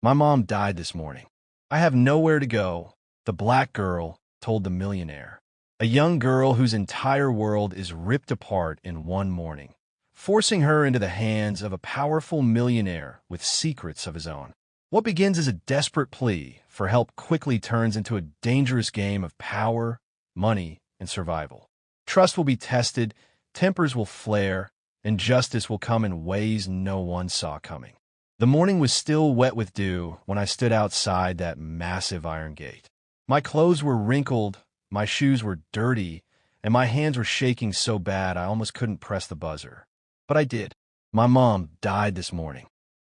My mom died this morning. I have nowhere to go, the black girl told the millionaire. A young girl whose entire world is ripped apart in one morning, forcing her into the hands of a powerful millionaire with secrets of his own. What begins as a desperate plea for help quickly turns into a dangerous game of power, money, and survival. Trust will be tested, tempers will flare, and justice will come in ways no one saw coming. The morning was still wet with dew when I stood outside that massive iron gate. My clothes were wrinkled, my shoes were dirty, and my hands were shaking so bad I almost couldn't press the buzzer. But I did. My mom died this morning.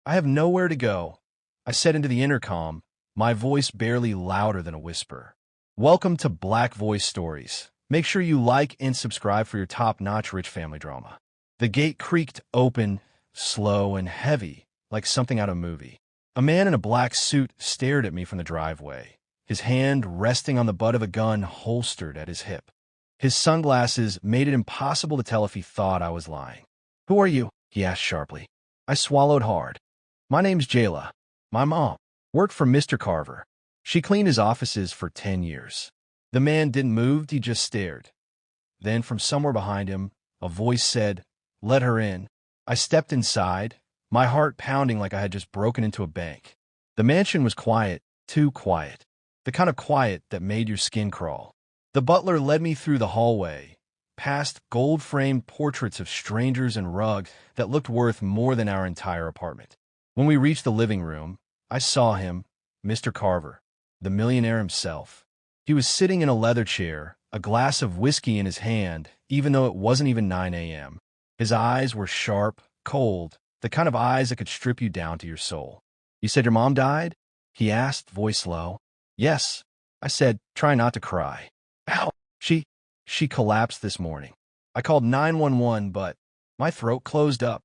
I have nowhere to go. I said into the intercom, my voice barely louder than a whisper. Welcome to Black Voice Stories. Make sure you like and subscribe for your top-notch rich family drama. The gate creaked open, slow and heavy, like something out of a movie. A man in a black suit stared at me from the driveway, his hand resting on the butt of a gun holstered at his hip. His sunglasses made it impossible to tell if he thought I was lying. "Who are you?" he asked sharply. I swallowed hard. "My name's Jayla. My mom worked for Mr. Carver. She cleaned his offices for 10 years. The man didn't move, he just stared. Then from somewhere behind him, a voice said, "Let her in." I stepped inside, my heart pounding like I had just broken into a bank. The mansion was quiet, too quiet. The kind of quiet that made your skin crawl. The butler led me through the hallway, past gold-framed portraits of strangers and rugs that looked worth more than our entire apartment. When we reached the living room, I saw him, Mr. Carver, the millionaire himself. He was sitting in a leather chair, a glass of whiskey in his hand, even though it wasn't even 9 a.m. His eyes were sharp, cold, the kind of eyes that could strip you down to your soul. "You said your mom died?" he asked, voice low. "Yes," I said, trying not to cry. "Ow! She collapsed this morning. I called 911, but my throat closed up.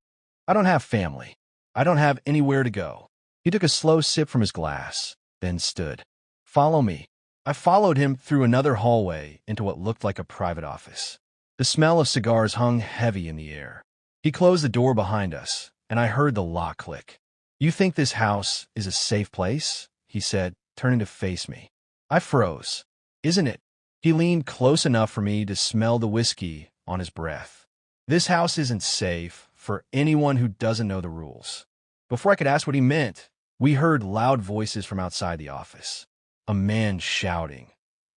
I don't have family. I don't have anywhere to go." He took a slow sip from his glass, then stood. "Follow me." I followed him through another hallway into what looked like a private office. The smell of cigars hung heavy in the air. He closed the door behind us, and I heard the lock click. "You think this house is a safe place?" he said, turning to face me. I froze. "Isn't it?" He leaned close enough for me to smell the whiskey on his breath. "This house isn't safe for anyone who doesn't know the rules." Before I could ask what he meant, we heard loud voices from outside the office. A man shouting.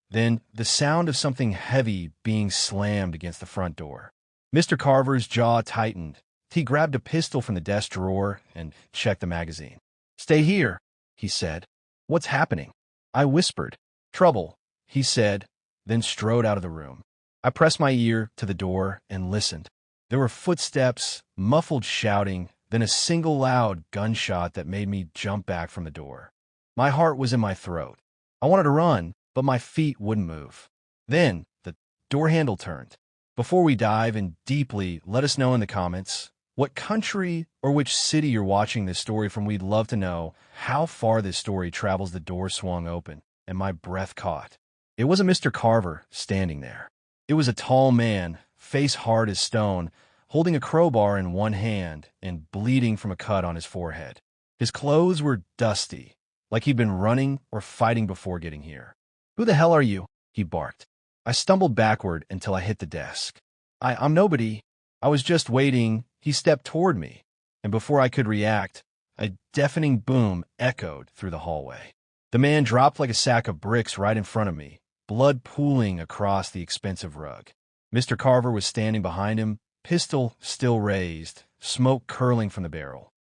Then the sound of something heavy being slammed against the front door. Mr. Carver's jaw tightened. He grabbed a pistol from the desk drawer and checked the magazine. "Stay here," he said. "What's happening?" I whispered. "Trouble," he said, then strode out of the room. I pressed my ear to the door and listened. There were footsteps, muffled shouting, then a single loud gunshot that made me jump back from the door. My heart was in my throat. I wanted to run, but my feet wouldn't move. Then the door handle turned. Before we dive in deeply, let us know in the comments what country or which city you're watching this story from. We'd love to know how far this story travels. The door swung open, and my breath caught. It wasn't Mr. Carver standing there. It was a tall man, face hard as stone, holding a crowbar in one hand and bleeding from a cut on his forehead. His clothes were dusty, like he'd been running or fighting before getting here. "Who the hell are you?" he barked. I stumbled backward until I hit the desk. I'm nobody. I was just waiting." He stepped toward me, and before I could react, a deafening boom echoed through the hallway. The man dropped like a sack of bricks right in front of me, blood pooling across the expensive rug. Mr. Carver was standing behind him, pistol still raised, smoke curling from the barrel.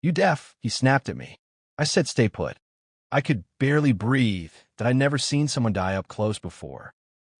"You deaf?" he snapped at me. I said stay put. I could barely breathe, that I'd never seen someone die up close before.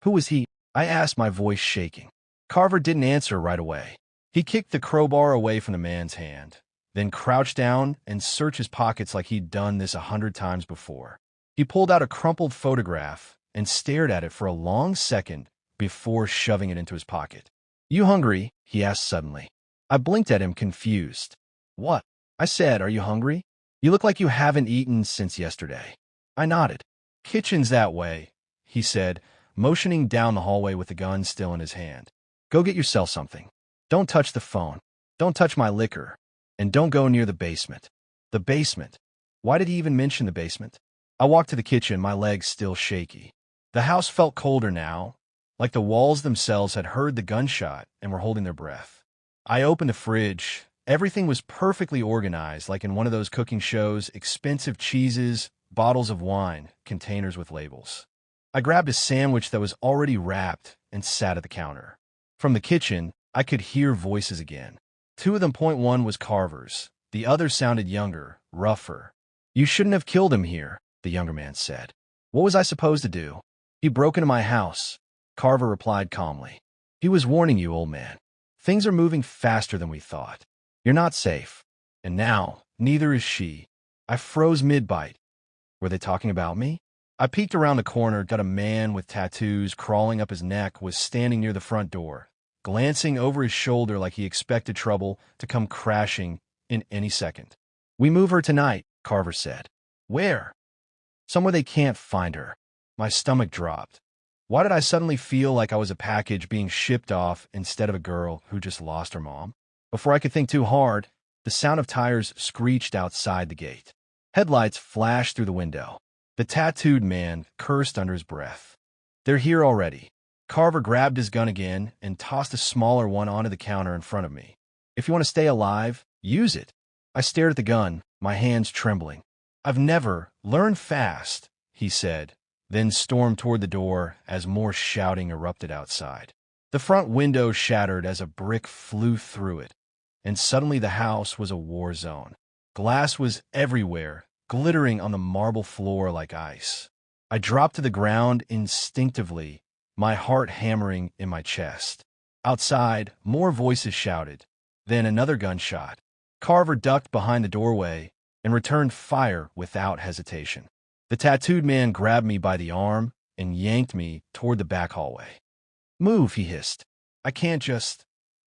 "Who was he?" I asked, my voice shaking. Carver didn't answer right away. He kicked the crowbar away from the man's hand, then crouched down and searched his pockets like he'd done this 100 times before. He pulled out a crumpled photograph and stared at it for a long second before shoving it into his pocket. "You hungry?" he asked suddenly. I blinked at him, confused. "What?" I said. "Are you hungry? You look like you haven't eaten since yesterday." I nodded. "Kitchen's that way," he said, motioning down the hallway with the gun still in his hand. "Go get yourself something. Don't touch the phone. Don't touch my liquor. And don't go near the basement." The basement. Why did he even mention the basement? I walked to the kitchen, my legs still shaky. The house felt colder now, like the walls themselves had heard the gunshot and were holding their breath. I opened the fridge. Everything was perfectly organized, like in one of those cooking shows, expensive cheeses, bottles of wine, containers with labels. I grabbed a sandwich that was already wrapped and sat at the counter. From the kitchen, I could hear voices again. Two of them. Point one was Carver's. The other sounded younger, rougher. "You shouldn't have killed him here," the younger man said. "What was I supposed to do?" "He broke into my house," Carver replied calmly. "He was warning you, old man. Things are moving faster than we thought. You're not safe. And now, neither is she." I froze mid-bite. Were they talking about me? I peeked around the corner, got a man with tattoos crawling up his neck was standing near the front door, glancing over his shoulder like he expected trouble to come crashing in any second. "We move her tonight," Carver said. "Where?" "Somewhere they can't find her." My stomach dropped. Why did I suddenly feel like I was a package being shipped off instead of a girl who just lost her mom? Before I could think too hard, the sound of tires screeched outside the gate. Headlights flashed through the window. The tattooed man cursed under his breath. "They're here already." Carver grabbed his gun again and tossed a smaller one onto the counter in front of me. "If you want to stay alive, use it." I stared at the gun, my hands trembling. "I've never learned fast," he said, then stormed toward the door as more shouting erupted outside. The front window shattered as a brick flew through it, and suddenly the house was a war zone. Glass was everywhere, glittering on the marble floor like ice. I dropped to the ground instinctively, my heart hammering in my chest. Outside, more voices shouted. Then another gunshot. Carver ducked behind the doorway and returned fire without hesitation. The tattooed man grabbed me by the arm and yanked me toward the back hallway. "Move," he hissed. "I can't just...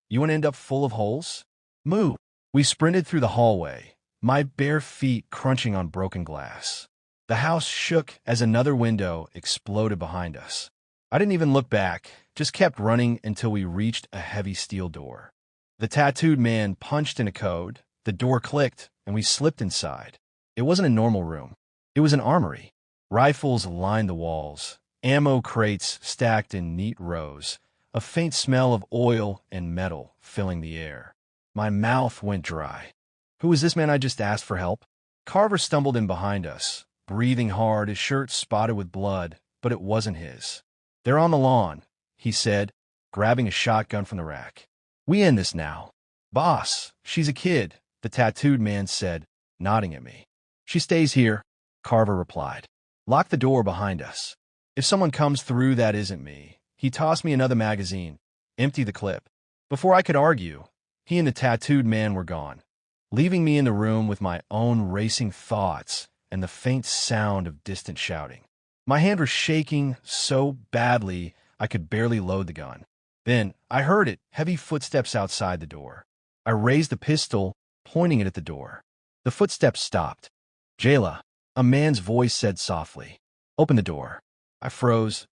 You want to end up full of holes? Move." We sprinted through the hallway, my bare feet crunching on broken glass. The house shook as another window exploded behind us. I didn't even look back, just kept running until we reached a heavy steel door. The tattooed man punched in a code, the door clicked, and we slipped inside. It wasn't a normal room. It was an armory. Rifles lined the walls, ammo crates stacked in neat rows, a faint smell of oil and metal filling the air. My mouth went dry. Who was this man I just asked for help? Carver stumbled in behind us, breathing hard, his shirt spotted with blood, but it wasn't his. "They're on the lawn," he said, grabbing a shotgun from the rack. "We end this now." "Boss, she's a kid," the tattooed man said, nodding at me. "She stays here," Carver replied. "Lock the door behind us. If someone comes through that isn't me." He tossed me another magazine, emptied the clip. Before I could argue, he and the tattooed man were gone, leaving me in the room with my own racing thoughts and the faint sound of distant shouting. My hand was shaking so badly I could barely load the gun. Then I heard it, heavy footsteps outside the door. I raised the pistol, pointing it at the door. The footsteps stopped. "Jayla," a man's voice said softly. "Open the door." I froze.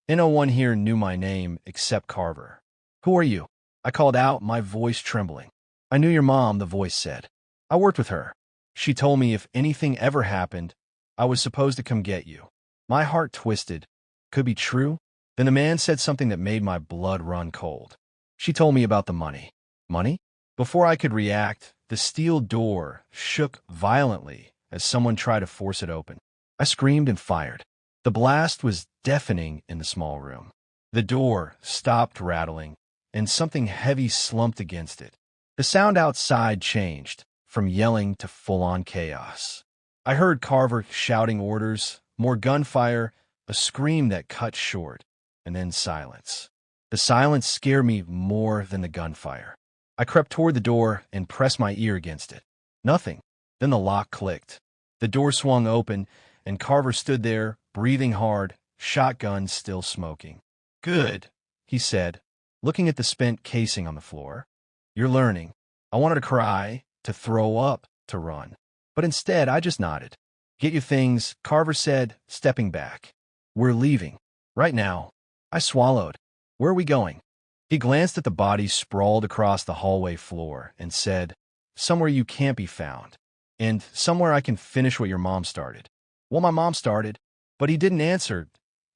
No one here knew my name except Carver. "Who are you?" I called out, my voice trembling. "I knew your mom," the voice said. "I worked with her. She told me if anything ever happened, I was supposed to come get you." My heart twisted. Could be true? Then the man said something that made my blood run cold. "She told me about the money." "Money?" Before I could react, the steel door shook violently as someone tried to force it open. I screamed and fired. The blast was deafening in the small room. The door stopped rattling, and something heavy slumped against it. The sound outside changed, from yelling to full-on chaos. I heard Carver shouting orders, more gunfire, a scream that cut short, and then silence. The silence scared me more than the gunfire. I crept toward the door and pressed my ear against it. Nothing. Then the lock clicked. The door swung open, and Carver stood there, breathing hard, shotgun still smoking. "Good," he said, looking at the spent casing on the floor. "You're learning." I wanted to cry, to throw up, to run. But instead, I just nodded. "Get your things," Carver said, stepping back. "We're leaving. Right now." I swallowed. "Where are we going?" He glanced at the bodies sprawled across the hallway floor and said, "Somewhere you can't be found." And somewhere I can finish what your mom started. Well, my mom started, but he didn't answer.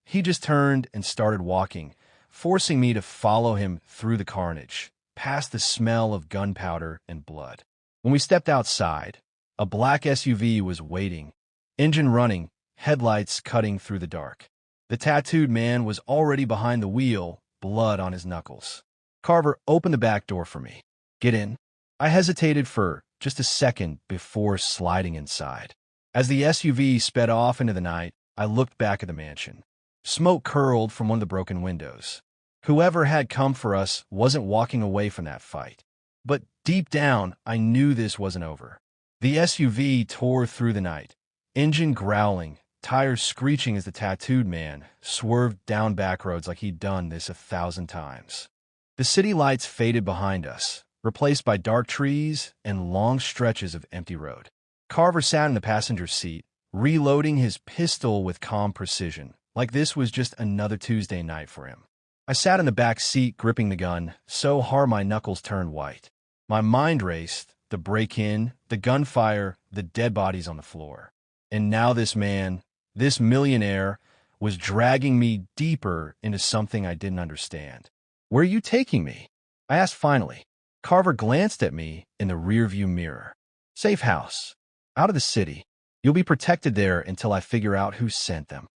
He just turned and started walking, forcing me to follow him through the carnage, past the smell of gunpowder and blood. When we stepped outside, a black SUV was waiting, engine running, headlights cutting through the dark. The tattooed man was already behind the wheel, blood on his knuckles. Carver opened the back door for me. Get in. I hesitated for just a second before sliding inside. As the SUV sped off into the night, I looked back at the mansion. Smoke curled from one of the broken windows. Whoever had come for us wasn't walking away from that fight. But deep down, I knew this wasn't over. The SUV tore through the night, engine growling, tires screeching as the tattooed man swerved down back roads like he'd done this 1,000 times. The city lights faded behind us, replaced by dark trees and long stretches of empty road. Carver sat in the passenger seat, reloading his pistol with calm precision, like this was just another Tuesday night for him. I sat in the back seat gripping the gun, so hard my knuckles turned white. My mind raced, the break-in, the gunfire, the dead bodies on the floor. And now this man, this millionaire, was dragging me deeper into something I didn't understand. Where are you taking me? I asked finally. Carver glanced at me in the rearview mirror. Safe house. Out of the city. You'll be protected there until I figure out who sent them.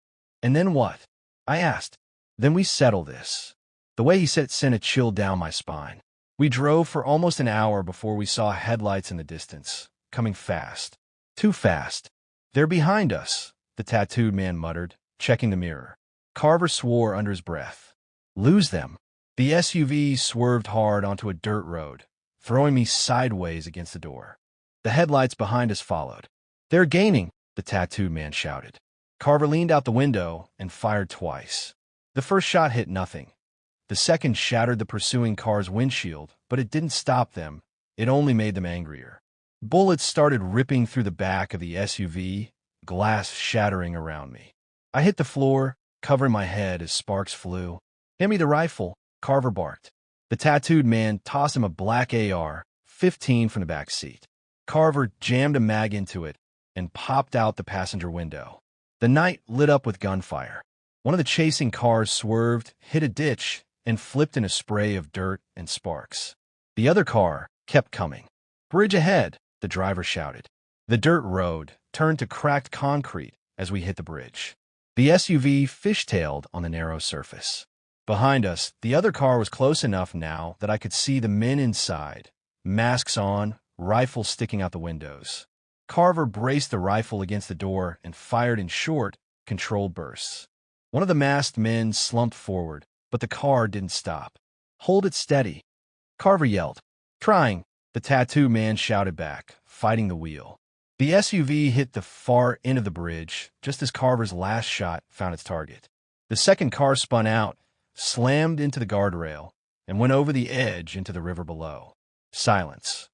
And then what? I asked. Then we settle this. The way he said it sent a chill down my spine. We drove for almost an hour before we saw headlights in the distance, coming fast. Too fast. They're behind us, the tattooed man muttered, checking the mirror. Carver swore under his breath. Lose them. The SUV swerved hard onto a dirt road, throwing me sideways against the door. The headlights behind us followed. They're gaining, the tattooed man shouted. Carver leaned out the window and fired twice. The first shot hit nothing. The second shattered the pursuing car's windshield, but it didn't stop them. It only made them angrier. Bullets started ripping through the back of the SUV, glass shattering around me. I hit the floor, covering my head as sparks flew. Hand me the rifle, Carver barked. The tattooed man tossed him a black AR-15 from the back seat. Carver jammed a mag into it and popped out the passenger window. The night lit up with gunfire. One of the chasing cars swerved, hit a ditch, and flipped in a spray of dirt and sparks. The other car kept coming. Bridge ahead, the driver shouted. The dirt road turned to cracked concrete as we hit the bridge. The SUV fishtailed on the narrow surface. Behind us, the other car was close enough now that I could see the men inside, masks on, rifles sticking out the windows. Carver braced the rifle against the door and fired in short, controlled bursts. One of the masked men slumped forward, but the car didn't stop. Hold it steady, Carver yelled. Trying, the tattoo man shouted back, fighting the wheel. The SUV hit the far end of the bridge just as Carver's last shot found its target. The second car spun out, slammed into the guardrail, and went over the edge into the river below. Silence.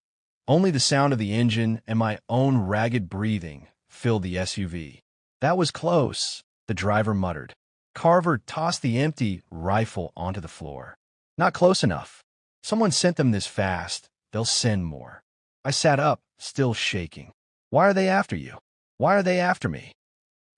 Only the sound of the engine and my own ragged breathing filled the SUV. That was close, the driver muttered. Carver tossed the empty rifle onto the floor. Not close enough. Someone sent them this fast. They'll send more. I sat up, still shaking. Why are they after you? Why are they after me?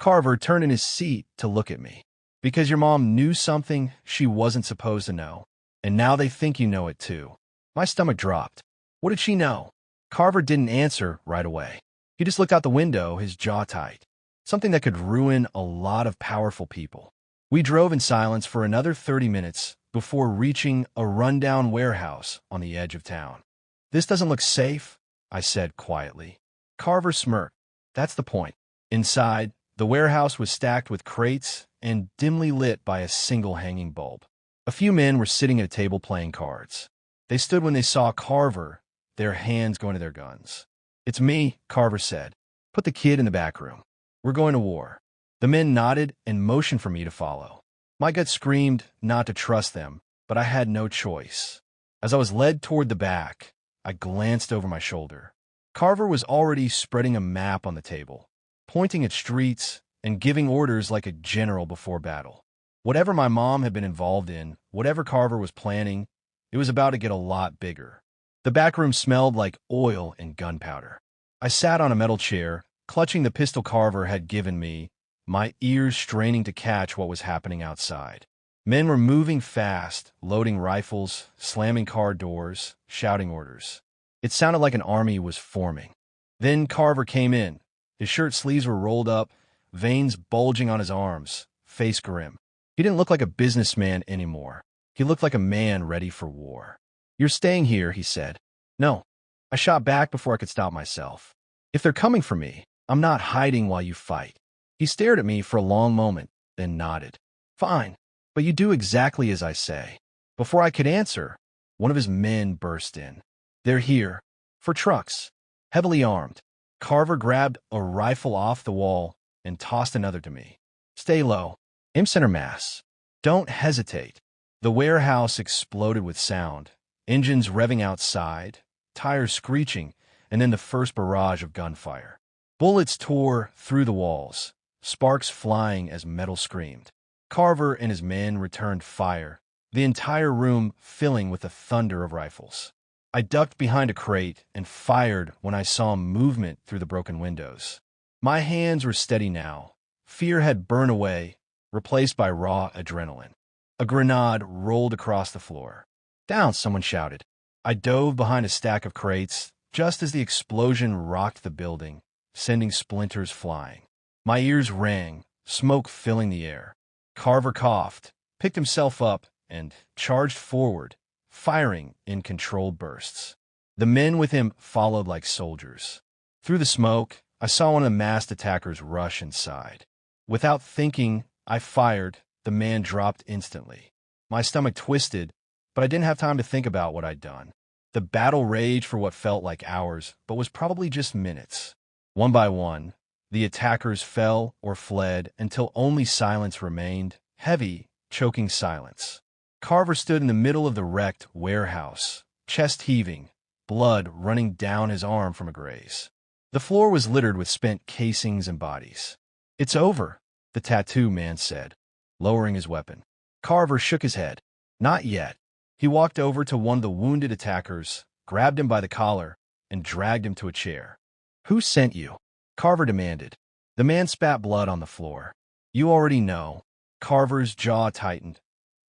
Carver turned in his seat to look at me. Because your mom knew something she wasn't supposed to know. And now they think you know it too. My stomach dropped. What did she know? Carver didn't answer right away. He just looked out the window, his jaw tight. Something that could ruin a lot of powerful people. We drove in silence for another 30 minutes before reaching a rundown warehouse on the edge of town. This doesn't look safe, I said quietly. Carver smirked. That's the point. Inside, the warehouse was stacked with crates and dimly lit by a single hanging bulb. A few men were sitting at a table playing cards. They stood when they saw Carver, their hands going to their guns. It's me, Carver said. Put the kid in the back room. We're going to war. The men nodded and motioned for me to follow. My gut screamed not to trust them, but I had no choice. As I was led toward the back, I glanced over my shoulder. Carver was already spreading a map on the table, pointing at streets and giving orders like a general before battle. Whatever my mom had been involved in, whatever Carver was planning, it was about to get a lot bigger. The back room smelled like oil and gunpowder. I sat on a metal chair, clutching the pistol Carver had given me, my ears straining to catch what was happening outside. Men were moving fast, loading rifles, slamming car doors, shouting orders. It sounded like an army was forming. Then Carver came in. His shirt sleeves were rolled up, veins bulging on his arms, face grim. He didn't look like a businessman anymore. He looked like a man ready for war. "You're staying here," he said. "No." I shot back before I could stop myself. "If they're coming for me, I'm not hiding while you fight." He stared at me for a long moment, then nodded. "Fine, but you do exactly as I say." Before I could answer, one of his men burst in. "They're here. For trucks. Heavily armed." Carver grabbed a rifle off the wall and tossed another to me. "Stay low. Aim center mass. Don't hesitate." The warehouse exploded with sound, engines revving outside, tires screeching, and then the first barrage of gunfire. Bullets tore through the walls, sparks flying as metal screamed. Carver and his men returned fire, the entire room filling with the thunder of rifles. I ducked behind a crate and fired when I saw movement through the broken windows. My hands were steady now. Fear had burned away, replaced by raw adrenaline. A grenade rolled across the floor. "Down!" someone shouted. I dove behind a stack of crates just as the explosion rocked the building, sending splinters flying. My ears rang, smoke filling the air. Carver coughed, picked himself up, and charged forward, firing in controlled bursts. The men with him followed like soldiers. Through the smoke, I saw one of the masked attackers rush inside. Without thinking, I fired. The man dropped instantly. My stomach twisted, but I didn't have time to think about what I'd done. The battle raged for what felt like hours, but was probably just minutes. One by one, the attackers fell or fled until only silence remained, heavy, choking silence. Carver stood in the middle of the wrecked warehouse, chest heaving, blood running down his arm from a graze. The floor was littered with spent casings and bodies. "It's over," the tattoo man said, lowering his weapon. Carver shook his head. "Not yet." He walked over to one of the wounded attackers, grabbed him by the collar, and dragged him to a chair. "Who sent you?" Carver demanded. The man spat blood on the floor. "You already know." Carver's jaw tightened.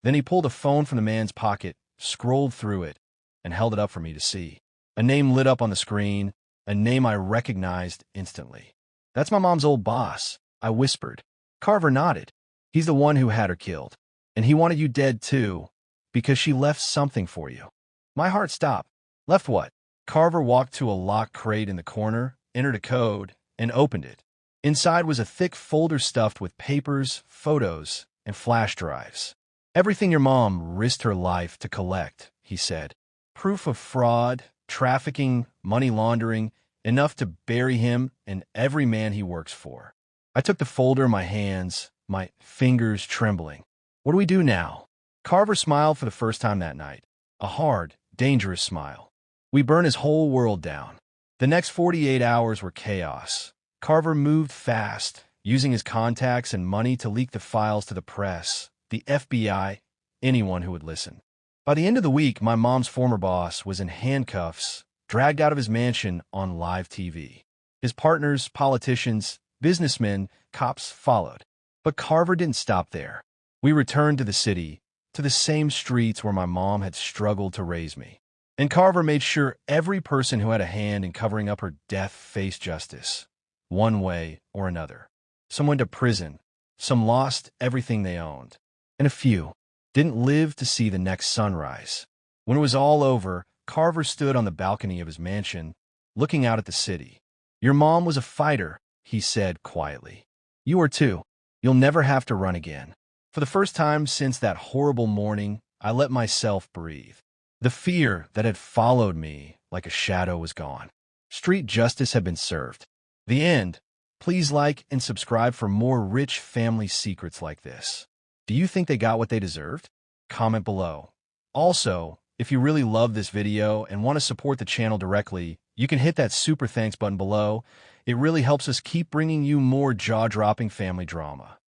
Then he pulled a phone from the man's pocket, scrolled through it, and held it up for me to see. A name lit up on the screen, a name I recognized instantly. "That's my mom's old boss," I whispered. Carver nodded. "He's the one who had her killed. And he wanted you dead too, because she left something for you." My heart stopped. "Left what?" Carver walked to a locked crate in the corner, entered a code, and opened it. Inside was a thick folder stuffed with papers, photos, and flash drives. "Everything your mom risked her life to collect," he said. "Proof of fraud, trafficking, money laundering, enough to bury him and every man he works for." I took the folder in my hands, my fingers trembling. "What do we do now?" Carver smiled for the first time that night. A hard, dangerous smile. "We burn his whole world down." The next 48 hours were chaos. Carver moved fast, using his contacts and money to leak the files to the press, the FBI, anyone who would listen. By the end of the week, my mom's former boss was in handcuffs, dragged out of his mansion on live TV. His partners, politicians, businessmen, cops followed. But Carver didn't stop there. We returned to the city, to the same streets where my mom had struggled to raise me. And Carver made sure every person who had a hand in covering up her death faced justice, one way or another. Some went to prison, some lost everything they owned, and a few didn't live to see the next sunrise. When it was all over, Carver stood on the balcony of his mansion, looking out at the city. "Your mom was a fighter," he said quietly. "You are too. You'll never have to run again." For the first time since that horrible morning, I let myself breathe. The fear that had followed me like a shadow was gone. Street justice had been served. The end. Please like and subscribe for more rich family secrets like this. Do you think they got what they deserved? Comment below. Also, if you really love this video and want to support the channel directly, you can hit that super thanks button below. It really helps us keep bringing you more jaw-dropping family drama.